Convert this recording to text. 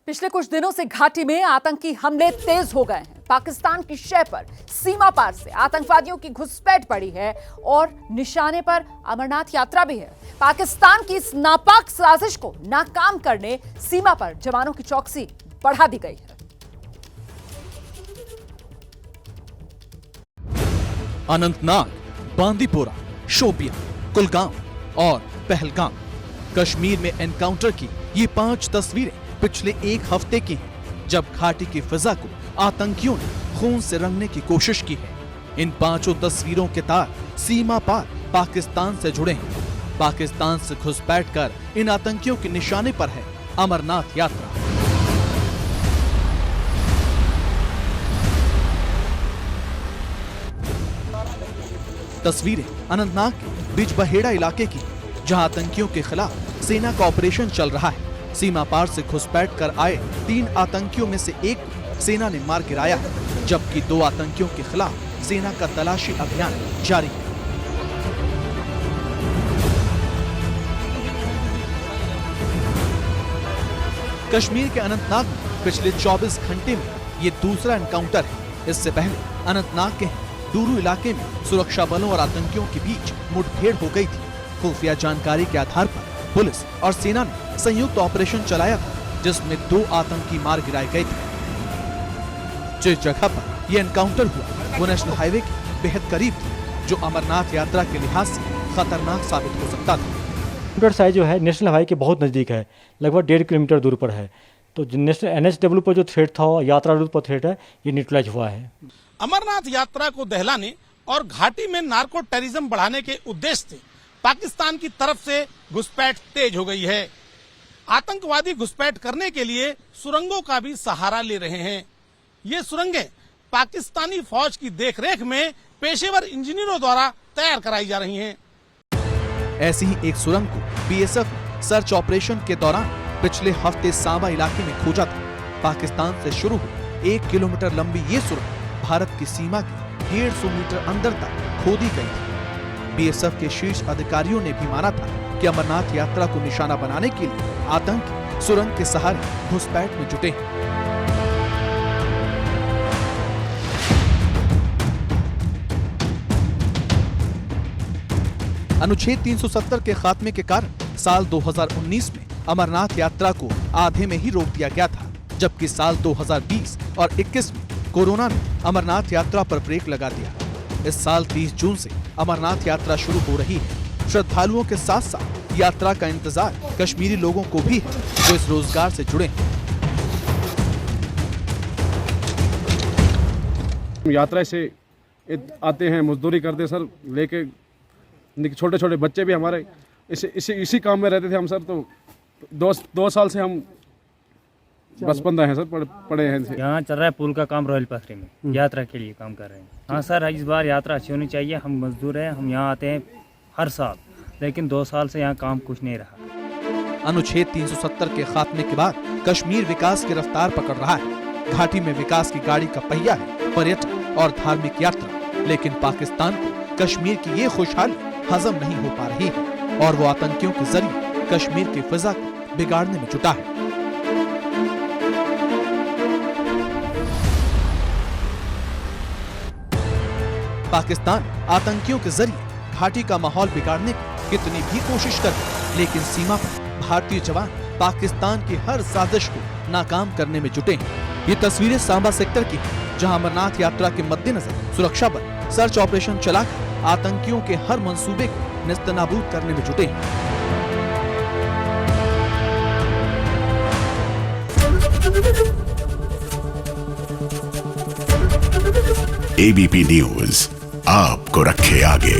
पिछले कुछ दिनों से घाटी में आतंकी हमले तेज हो गए हैं। पाकिस्तान की शह पर सीमा पार से आतंकवादियों की घुसपैठ पड़ी है और निशाने पर अमरनाथ यात्रा भी है। पाकिस्तान की इस नापाक साजिश को नाकाम करने सीमा पर जवानों की चौकसी बढ़ा दी गई है। अनंतनाग, बांदीपोरा, शोपियां, कुलगाम और पहलगाम, कश्मीर में एनकाउंटर की ये 5 तस्वीरें पिछले एक हफ्ते की हैं, जब घाटी की फिजा को आतंकियों ने खून से रंगने की कोशिश की है। इन 5 तस्वीरों के तार सीमा पार पाकिस्तान से जुड़े हैं। पाकिस्तान से घुसपैठ कर इन आतंकियों के निशाने पर है अमरनाथ यात्रा। तस्वीरें अनंतनाग के बिजबहेड़ा इलाके की, जहां आतंकियों के खिलाफ सेना का ऑपरेशन चल रहा है। सीमा पार से घुसपैठ कर आए 3 आतंकियों में से एक को सेना ने मार गिराया है, जबकि 2 आतंकियों के खिलाफ सेना का तलाशी अभियान जारी है। कश्मीर के अनंतनाग में पिछले 24 घंटे में ये दूसरा एनकाउंटर है। इससे पहले अनंतनाग के डूरू इलाके में सुरक्षा बलों और आतंकियों के बीच मुठभेड़ हो गई थी। खुफिया जानकारी के आधार पर पुलिस और सेना ने संयुक्त ऑपरेशन चलाया था, जिसमें 2 आतंकी मार गिराए गए थे। जिस जगह पर यह एनकाउंटर हुआ वो नेशनल हाईवे के बेहद करीब थी, जो अमरनाथ यात्रा के लिहाज से खतरनाक साबित हो सकता था। साइज जो है नेशनल हाईवे के बहुत नजदीक है, लगभग 1.5 किलोमीटर दूर पर है। तो नेशनल NHW पर जो थ्रेट था, यात्रा रूट पर थ्रेट है, ये न्यूट्रलाइज हुआ है। अमरनाथ यात्रा को दहलाने और घाटी में नार्को टेररिज्म बढ़ाने के उद्देश्य से पाकिस्तान की तरफ से घुसपैठ तेज हो गई है। आतंकवादी घुसपैठ करने के लिए सुरंगों का भी सहारा ले रहे हैं। ये सुरंगें पाकिस्तानी फौज की देखरेख में पेशेवर इंजीनियरों द्वारा तैयार कराई जा रही हैं। ऐसी ही एक सुरंग को BSF ने सर्च ऑपरेशन के दौरान पिछले हफ्ते सांबा इलाके में खोजा था। पाकिस्तान से शुरू हुई 1 किलोमीटर लंबी ये सुरंग भारत की सीमा के 150 मीटर अंदर तक खोदी गई थी। BSF के शीर्ष अधिकारियों ने भी माना था कि अमरनाथ यात्रा को निशाना बनाने के लिए आतंकी सुरंग के सहारे घुसपैठ में जुटे हैं। अनुच्छेद 370 के खात्मे के कारण साल 2019 में अमरनाथ यात्रा को आधे में ही रोक दिया गया था, जबकि साल 2020 और 21 में कोरोना ने अमरनाथ यात्रा पर ब्रेक लगा दिया। इस साल 30 जून से अमरनाथ यात्रा शुरू हो रही है। श्रद्धालुओं के साथ साथ यात्रा का इंतजार कश्मीरी लोगों को भी है, जो इस रोजगार से जुड़े हैं। यात्रा से आते हैं, मजदूरी करते सर, लेके छोटे छोटे बच्चे भी हमारे इसी काम में रहते थे हम सर। तो 2 साल से हम बचपन रहे हैं सर, पढ़े हैं। यहाँ चल रहा है पुल का काम रॉयल पथरी में, यात्रा के लिए काम कर रहे हैं। हाँ सर, इस बार यात्रा अच्छी होनी चाहिए। हम मजदूर हैं, हम यहाँ आते हैं हर साल, लेकिन 2 साल से यहाँ काम कुछ नहीं रहा। अनुच्छेद 370 के खात्मे के बाद कश्मीर विकास की रफ्तार पकड़ रहा है। घाटी में विकास की गाड़ी का पहिया है पर्यटन और धार्मिक यात्रा, लेकिन पाकिस्तान को कश्मीर की ये खुशहाली हजम नहीं हो पा रही है और वो आतंकियों के जरिए कश्मीर की फिजा को बिगाड़ने में जुटा है। पाकिस्तान आतंकियों के जरिए घाटी का माहौल बिगाड़ने की कितनी भी कोशिश करे, लेकिन सीमा पर भारतीय जवान पाकिस्तान की हर साजिश को नाकाम करने में जुटे हैं। ये तस्वीरें सांबा सेक्टर की हैं, जहां अमरनाथ यात्रा के मद्देनजर सुरक्षा बल सर्च ऑपरेशन चलाकर आतंकियों के हर मंसूबे को नेस्तनाबूद करने में जुटे हैं। ABP न्यूज आपको रखे आगे।